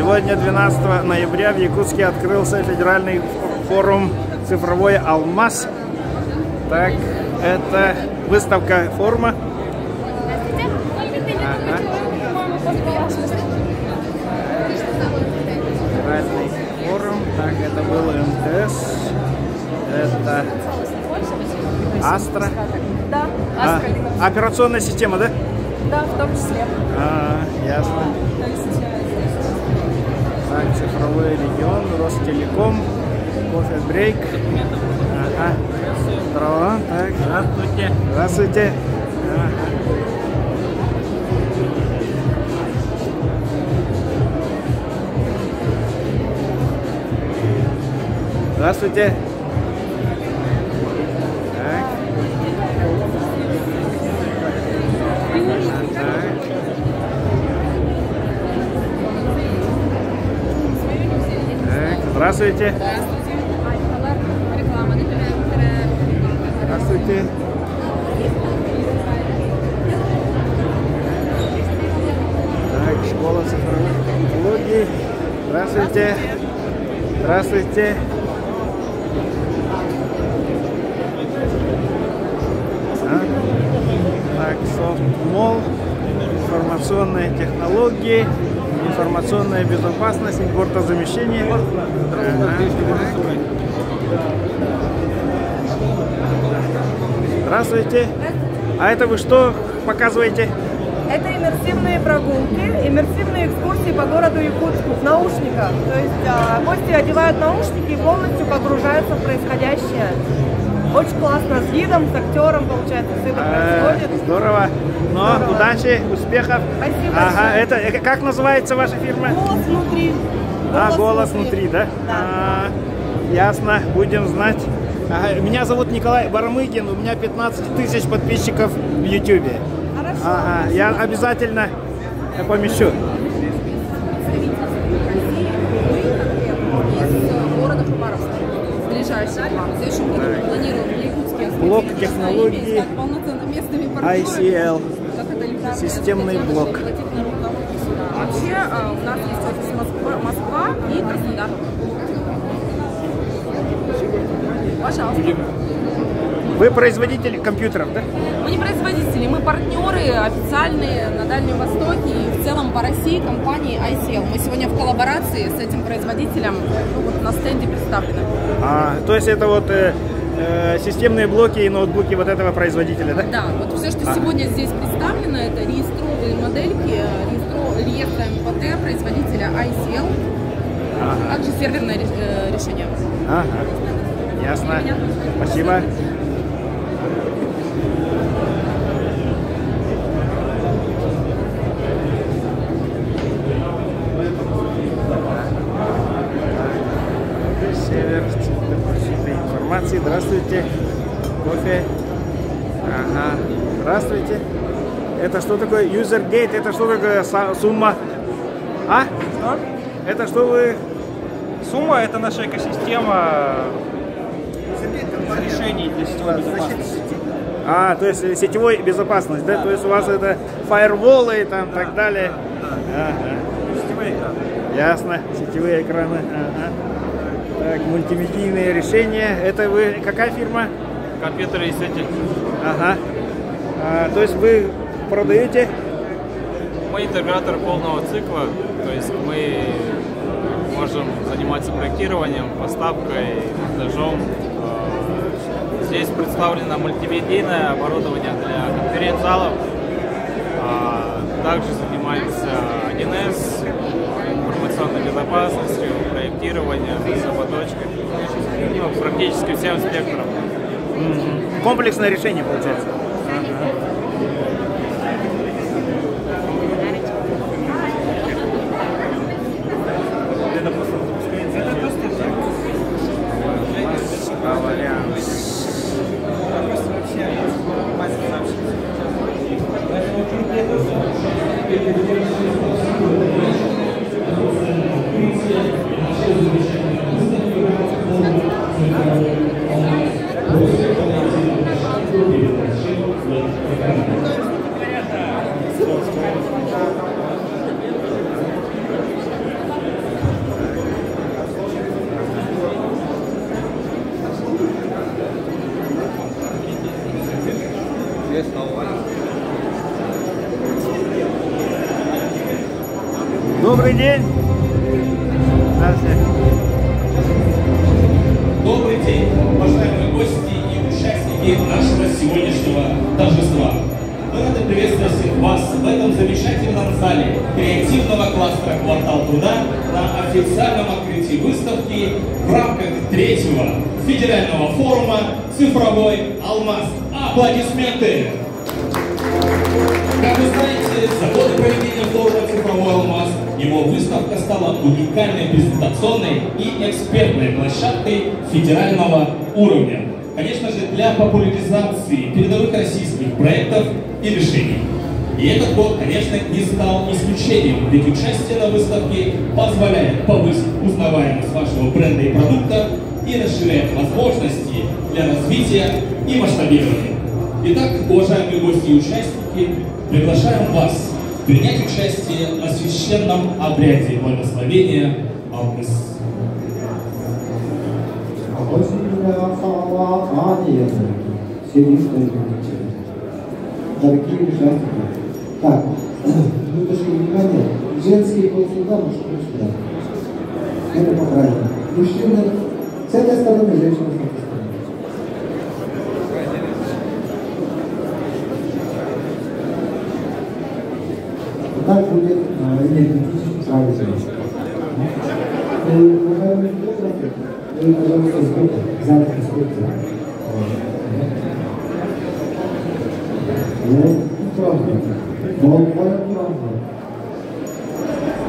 Сегодня, 12 ноября, в Якутске открылся федеральный форум «Цифровой алмаз». Так, это выставка форума. Ага. Федеральный форум. Так, это был МТС. Это Астра. Да, Астра. Операционная система, да? Да, в том числе. Ясно. Так, цифровой регион, Ростелеком, кофе-брейк. Ага. Здорово. Так, здравствуйте. Здравствуйте. Ага. Здравствуйте. Так. Здравствуйте. Здравствуйте. Так, школа цифровых технологий. Здравствуйте. Здравствуйте. Так, софт-мол, информационные технологии, информационная безопасность, импортозамещение. Здравствуйте. А это вы что показываете? Это иммерсивные прогулки, иммерсивные экскурсии по городу Якутску в наушниках. То есть гости одевают наушники и полностью погружаются в происходящее. Очень классно, с гидом, с актером, получается, все это происходит. Здорово. Но здорово. Удачи, успехов. Спасибо. Ага, это как называется ваша фирма? Голос внутри. Голос внутри, да? Да. Ясно, будем знать. Ага, меня зовут Николай Барамыгин, у меня 15 тысяч подписчиков в YouTube. Хорошо. Ага, я обязательно помещу. Города Хабаровска. Ближайший план. В следующем году мы планируем в Якутске Блок технологий стать полноценными местными партнерами. ICL. Системный блок. Вообще у нас есть офис Москва и Краснодар. Пожалуйста. Вы производитель компьютеров, да? Мы не производители, мы партнеры официальные на Дальнем Востоке и в целом по России компании ICL. Мы сегодня в коллаборации с этим производителем вот на стенде представлены. То есть это вот системные блоки и ноутбуки вот этого производителя, да? Да, вот все, что сегодня здесь представлено, это реестровые модельки, реестра МПТ производителя ICL, также серверное решение. Ага, ясно. Спасибо. Север, информации. Здравствуйте. Кофе. Ага. Здравствуйте. Это что такое? Usergate. Это что такое? Сумма. Что? Это что вы? Сумма — это наша экосистема решений для сетевой безопасности. То есть сетевой безопасность, да? То есть у вас это фаерволы и там так далее. Ага. Сетевые экраны. Ясно. Сетевые экраны. Ага. Так, мультимедийные решения. Это вы какая фирма? Компьютеры и сети. Ага. То есть вы продаете? Мы интегратор полного цикла, то есть мы можем заниматься проектированием, поставкой, монтажом. Здесь представлено мультимедийное оборудование для конференц-залов. Также занимаемся 1С, информационной безопасностью, проектированием, разработкой, практически всем спектром. Комплексное решение получается. день. Добрый день, уважаемые гости и участники нашего сегодняшнего торжества. Мы рады приветствовать всех вас в этом замечательном зале креативного кластера «Квартал труда» на официальном открытии выставки в рамках 3-го федерального форума «Цифровой алмаз». Аплодисменты! Как вы знаете, за годы проведения форума «Цифровой алмаз» его выставка стала уникальной презентационной и экспертной площадкой федерального уровня. Конечно же, для популяризации передовых российских проектов и решений. И этот год, конечно, не стал исключением, ведь участие на выставке позволяет повысить узнаваемость вашего бренда и продукта и расширяет возможности для развития и масштабирования. Итак, уважаемые гости и участники, приглашаем вас принять участие на священном обряде благословения Алмаз. Дорогие участники, так, минуточку внимания, женские пол сюда, мужской сюда. Это по-правильному. Мужчины с этой стороны, женщины с этой стороны. Так будет энергетически правильно. Уважаемые фотографы, вы, пожалуйста, сзади сколько. Вот, правда. Вот, правда.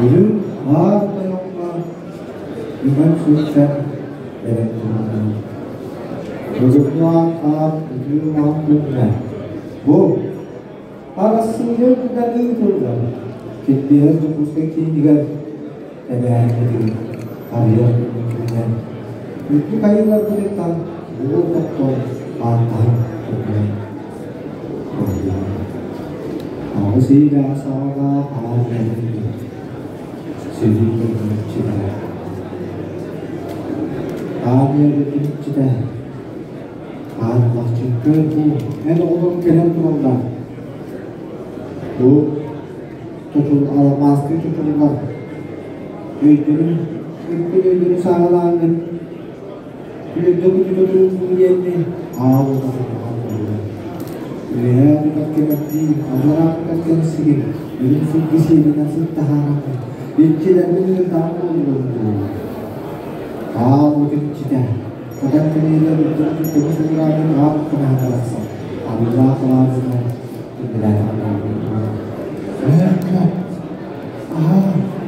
Или ладно, 이번 출장 에렉트로닉 조종과 유망국내 뭐 알았으면 그다는 돌다 그때는 perspektifnya ada di area ini itu kayaknya kita buat atau patah Ausida salah ada sedikit cerita ada cerita Allah cengkerku ada orang kena turunlah bu tutur alamas itu turunlah itu salah kan itu punya Allah ya dikatakan Allah katakan sih ini sih dengan setahan itu dan itu tahu mungkin cita kadang-kadang itu kebetulan Allah pernah rasa Allah selalu berada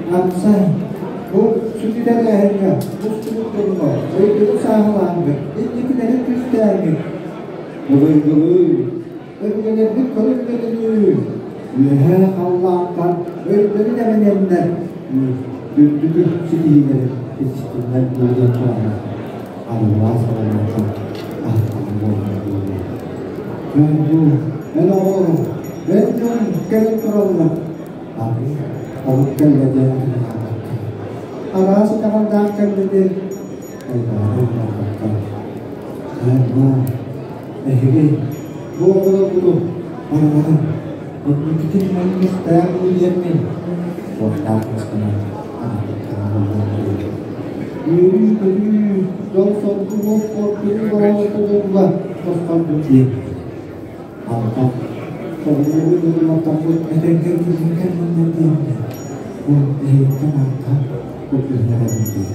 Amsa bu sudah lahirnya musuh turun itu salah ini kita ini Kristen boleh Öğrenirdik, öğrenirdik. Ya Allah'tan öğrenilmeyenler dürdüdük silihleri yetiştirmek bulacaklar. Allah sallallahu ben oğlum, ben canım, gelip duralım. Abi, alıp gelmeden arası kafandan gelmedi. Bodoh, orang-orang yang bikin manis dan ujian nih, bodoh sekarang. Ini dosa tuh kotor kotor ujian. Apa? Kalau itu takut ada yang bukan menantinya. Kenapa? Kotornya itu.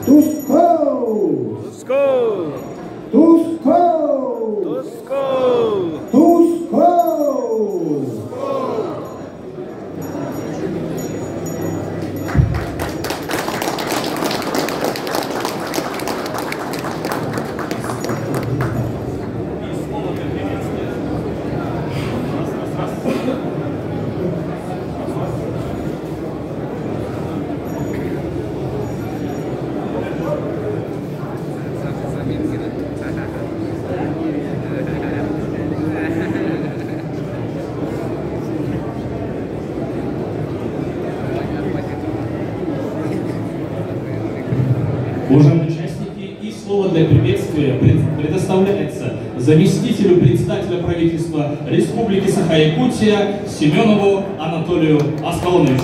Tusko! удовольствие предоставляется заместителю председателя правительства Республики Саха-Якутия Семенову Анатолию Аскалоновичу.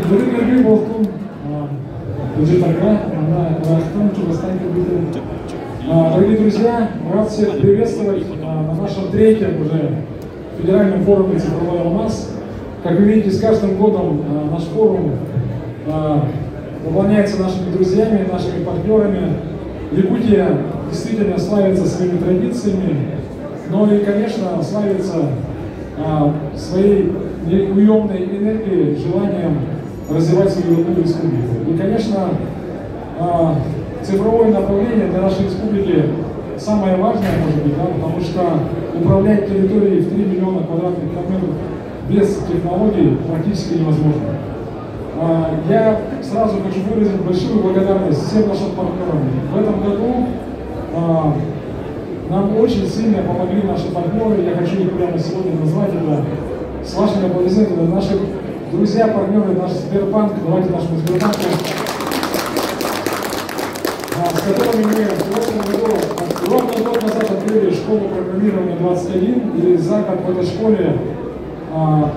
Дорогие болтун, дорогие друзья, рад всех приветствовать на нашем третьем уже федеральном форуме «Цифровой алмаз». Как вы видите, с каждым годом наш форум выполняется нашими друзьями, нашими партнерами. Якутия действительно славится своими традициями, но и, конечно, славится своей неуемной энергией, желанием развивать свою родную республику. И, конечно, цифровое направление для нашей республики самое важное, может быть, да, потому что управлять территорией в 3 миллиона квадратных километров без технологий практически невозможно. Я сразу хочу выразить большую благодарность всем нашим партнерам. В этом году нам очень сильно помогли наши партнеры. Я хочу их прямо сегодня назвать. Это с вашими аплодисментами наши друзья, партнеры, наш Сбербанк. Давайте нашему Сбербанку, с которыми мы в прошлом году ровно год назад открыли школу программирования 21. И за год в этой школе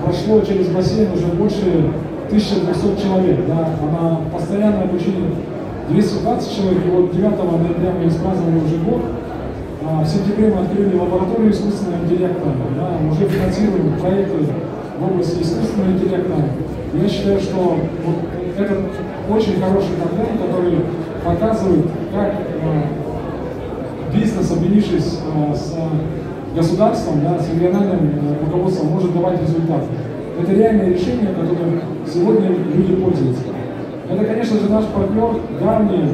прошло через бассейн уже больше 1200 человек. Да, на постоянное обучение 220 человек. И вот 9 ноября мы испраздновали уже год. В сентябре мы открыли лабораторию искусственного интеллекта. Да, уже финансируем проекты в области искусственного интеллекта. Я считаю, что вот это очень хороший контент, который показывает, как бизнес, объединившись с государством, да, с региональным руководством, может давать результат. Это реальное решение, которым сегодня люди пользуются. Это, конечно же, наш партнер, давний,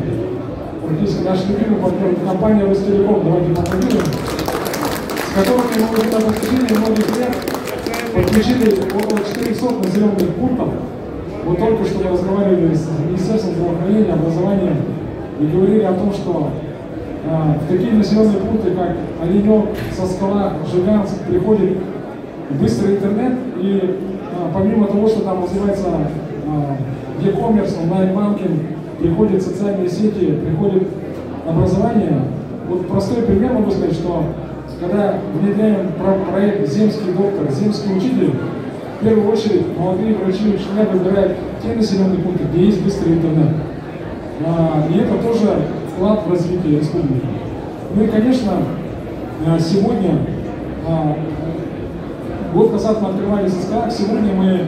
практически наш любимый партнер, компания Ростелеком, давайте поаплодируем, с которыми мы уже на протяжении многих лет подключили около 400 населенных пунктов. Вот только что мы разговаривали с Министерством здравоохранения, образования и говорили о том, что в такие населенные пункты, как Оленек, Соскала, Жиганск, приходит быстрый интернет, и помимо того, что там развивается e-commerce, онлайн-банкинг, приходят социальные сети, приходит образование. Вот простой пример могу сказать, что когда внедряем проект «Земский доктор», «Земский учитель», в первую очередь молодые врачи и учителя выбирают те населенные пункты, где есть быстрый интернет. И это тоже вклад в развитие республики. Ну и, конечно, сегодня, год назад мы открывали ССК, сегодня мы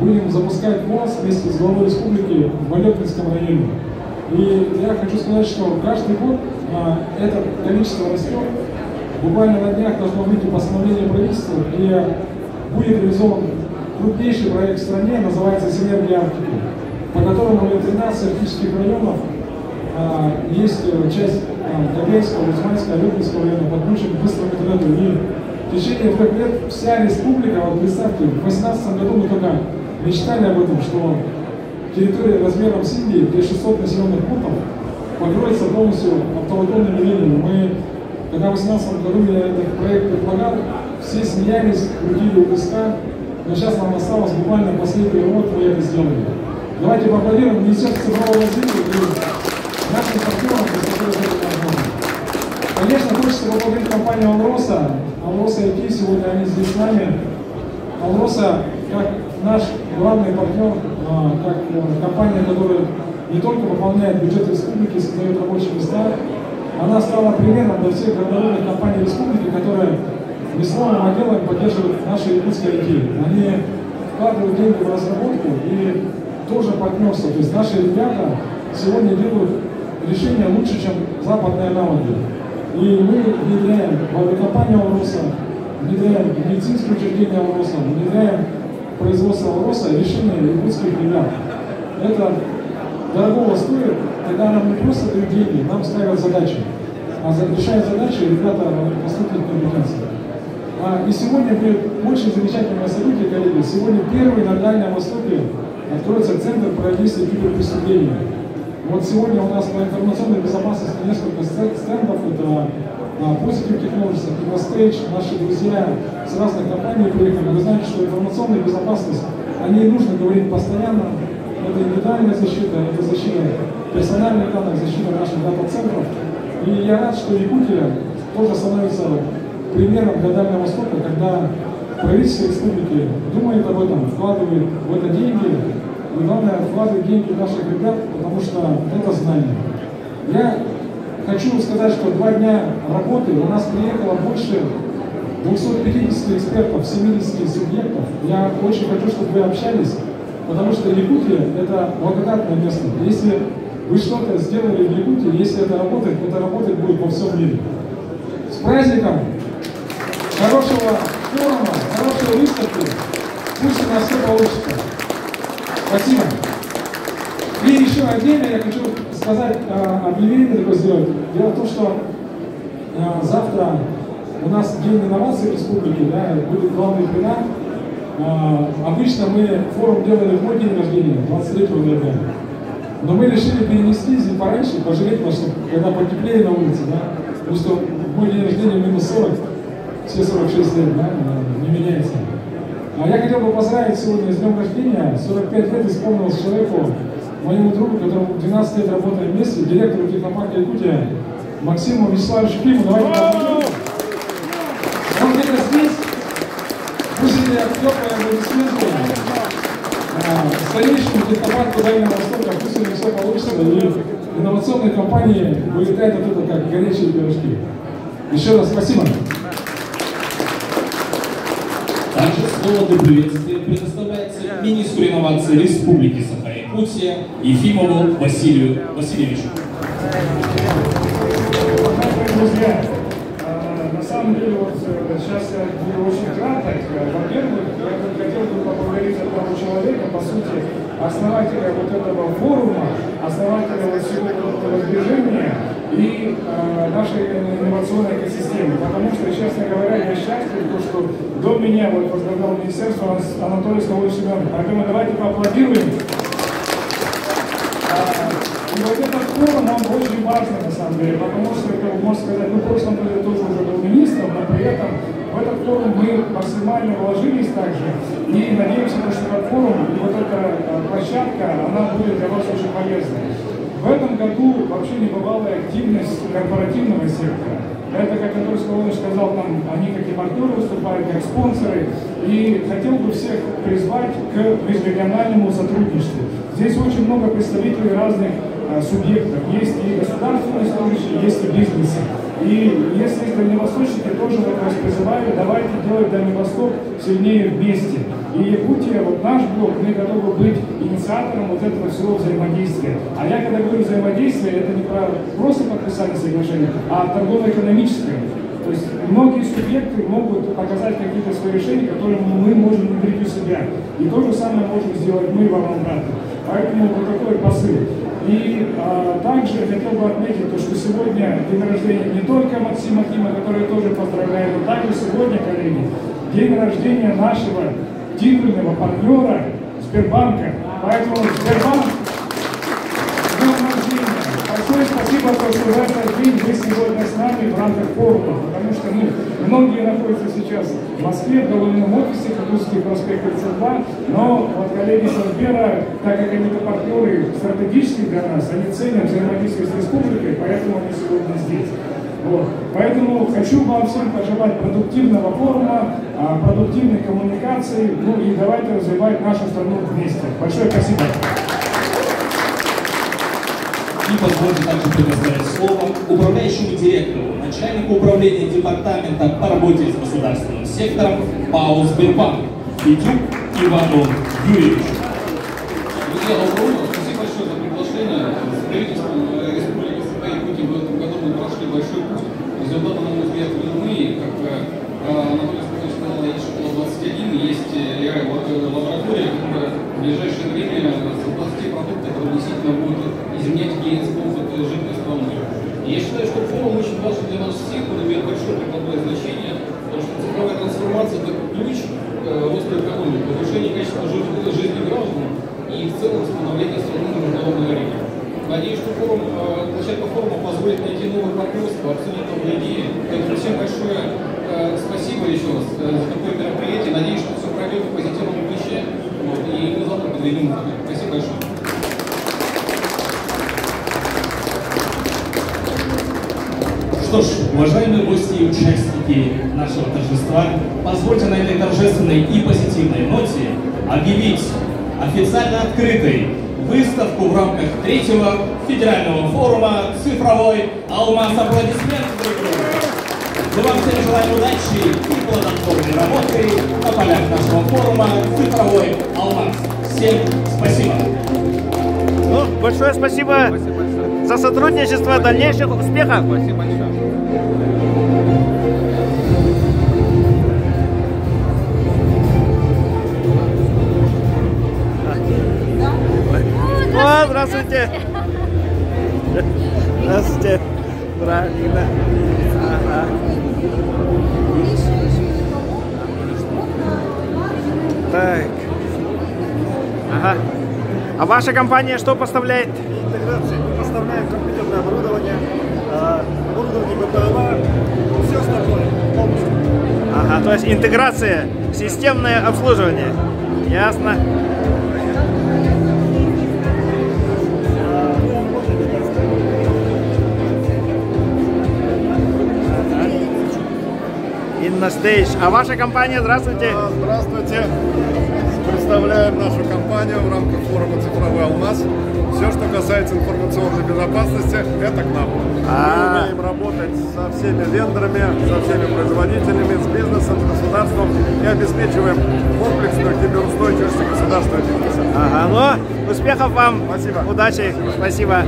будем запускать ВОЗ вместе с главой республики в Алепинском районе. И я хочу сказать, что каждый год это количество растет. Буквально на днях должно выйти постановление правительства, где будет реализован крупнейший проект в стране, называется «Синергия Арктики», по которому в 13 арктических районов есть часть Кобельского, Узманского, Алепинского района подключена к быстрому интернету. И в течение 3 лет вся республика, вот представьте, в 2018 году мы только мечтали об этом, что территория размером с Индией, где 600 населенных пунктов, покроется полностью оптоволоконными линиями. Мы, когда в 2018 году я этот проект предлагал, все смеялись, крутили у виска, но сейчас нам осталось буквально последний год, мы это сделали. Давайте поаплодируем Министерству цифрового развития и нашим партнерам, которые это возможно. Конечно, хочется поблагодарить компанию Алроса. Алроса IT, сегодня они здесь с нами. Алроса, как наш главный партнер, как компания, которая не только выполняет бюджет республики, создает рабочие места, она стала примером для всех городовых компаний республики, которые весновым отделом поддерживают наши якутские IT. Они вкладывают деньги в разработку и тоже партнерство. То есть наши ребята сегодня делают решения лучше, чем западные аналоги. И мы внедряем в авиакомпанию Алроса, внедряем в медицинские учреждения Алроса, внедряем в производство Алроса решения якутских ребят. Это дорогого стоит, когда нам не просто дают деньги, нам ставят задачи. А решая задачи, ребята растут их компетенции. И сегодня будет очень замечательное событие, коллеги. Сегодня первый на Дальнем Востоке откроется Центр противодействия киберпреступлений. Вот сегодня у нас по информационной безопасности несколько стендов. Это Positive Technologies, Stage, наши друзья с разных компаний приехали. Вы знаете, что информационная безопасность, о ней нужно говорить постоянно. это индивидуальная защита, это защита персональных данных, защита наших дата-центров. И я рад, что Якутия тоже становится примером для Дальнего Востока, когда правительство республики думает об этом, вкладывает в это деньги, и главное, вкладывает деньги наших ребят, потому что это знание. Я хочу сказать, что 2 дня работы у нас приехало больше 250 экспертов, 70 субъектов. Я очень хочу, чтобы вы общались, потому что Якутия – это благодатное место. Если вы что-то сделали в Якутии, если это работать будет во всем мире. С праздником! Хорошего форума, хорошей выставки. Пусть у нас все получится. Спасибо. И еще отдельно я хочу сказать, объявление такое сделать. Дело в том, что завтра у нас День инноваций республики, да, будет главный пленар. Обычно мы форум делали в мой день рождения, 23 ноября. Но мы решили перенести здесь пораньше, пожалеть вас, когда потеплее на улице, да, потому что в мой день рождения минус 40, все 46 лет, да, не меняется. А я хотел бы поздравить сегодня с днем рождения, 45 лет исполнилось человеку, моему другу, которому 12 лет работаем вместе, директору технопарка Якутия, Максиму Вячеславовичу Климу. Давайте поздравим. Он где-то здесь, пусть это теплое аплодисменты. Старейшему технопарку Дальнего Востока, пусть у них все получится, и инновационные компании вылетают от этого как горячие пирожки. Еще раз спасибо. Также слово для приветствия предоставляется министру инноваций Республики Саха-Якутия Ефимову Василию Васильевичу. Друзья, на самом деле, вот сейчас я буду очень краток. Во-первых, я хотел бы поблагодарить одного человека, по сути, основателя вот этого форума, основателя вот всего этого движения и нашей инновационной экосистемы. Потому что, честно говоря, я счастлив, что до меня вот возглавлял министерство Анатолий Савович Семенов. Поэтому давайте поаплодируем. И вот этот форум, он очень важный на самом деле, потому что, это, можно сказать, мы в прошлом году тоже уже был министром, но при этом в этот форум мы максимально вложились также. И надеемся, что этот форум и вот эта площадка, она будет для вас очень полезной. В этом году вообще небывалая активность корпоративного сектора. Это, как Анатолий Савович сказал, там, они как и партнеры выступают, как спонсоры. И хотел бы всех призвать к межрегиональному сотрудничеству. Здесь очень много представителей разных субъектов. Есть и государственные служащие, есть и бизнесы. И если дальневосточники тоже вот вас призывают, давайте делать Дальний Восток сильнее вместе. И Якутия, вот наш блок, мы готовы быть инициатором вот этого всего взаимодействия. А я когда говорю взаимодействие, это не про просто подписание соглашения, а торгово-экономическое. То есть многие субъекты могут показать какие-то свои решения, которые мы можем внедрить у себя. И то же самое можем сделать мы вам обратно. Поэтому вот такой посыл. И также хотел бы отметить, что сегодня день рождения не только Максима Клима, который я тоже поздравляю, но также сегодня, коллеги, день рождения нашего титульного партнера Сбербанка. Поэтому Сбербанк, с днем рождения. Большое спасибо, что в этот день вы сегодня с нами в рамках форума, потому что многие находятся сейчас в Москве, в головном офисе, Кутузовский проспект 32, но вот коллеги со Сбера, так как они партнеры стратегические для нас, они ценят взаимодействие с республикой, поэтому они сегодня здесь. Вот. Поэтому хочу вам всем пожелать продуктивного форума, продуктивной коммуникации, ну и давайте развивать нашу страну вместе. Большое спасибо. И позвольте также предоставить слово управляющему директору, начальнику управления департамента по работе с государственным сектором ПАО «Сбербанк» Федюк Ивану Юрьевичу. Друзья, спасибо большое за приглашение. С правительством Республики Саха-Якутия в этом году мы прошли большой путь. Результаты, на мой взгляд, видны. Как Анатолий Савович сказал, есть школа-21, есть лаборатория, которая в ближайшее время создаст те продукты, которые действительно будут изменять клиентский опыт жителей страны. И я считаю, что форум очень важен для нас всех, он имеет большое прикладное значение, потому что цифровая трансформация – это ключ роста экономики, повышения качества жизни граждан и в целом становления страны на международной арене. Надеюсь, что площадка форума позволит найти новые партнерства, обсудить новые идеи. Поэтому всем большое спасибо еще раз за такое мероприятие. Надеюсь, что все пройдет в позитивном ключе. И мы завтра подведем итоги. Спасибо большое. Уважаемые гости и участники нашего торжества, позвольте на этой торжественной и позитивной ноте объявить официально открытой выставку в рамках 3-го федерального форума «Цифровой алмаз». Аплодисменты, друг другу! Мы вам всем желаем удачи и плодотворной работы на полях нашего форума «Цифровой алмаз». Всем спасибо! Ну, большое спасибо, за сотрудничество, дальнейших успехов! Спасибо большое. О, здравствуйте! Здравствуйте! Правильно. Ага. Так. Ага. А ваша компания что поставляет? Интеграции. Мы поставляем компьютерное оборудование, оборудование БПЛА, все остальное полностью. Ага, то есть интеграция, системное обслуживание. Ясно. Innostage. А ваша компания, здравствуйте. Здравствуйте. Представляем нашу компанию в рамках форума «Цифровой алмаз». Все, что касается информационной безопасности, это к нам. Мы умеем работать со всеми вендорами, со всеми производителями, с бизнесом, с государством и обеспечиваем комплексную киберустойчивость государства и бизнеса. Ага, ну, успехов вам. Спасибо. Удачи. Спасибо.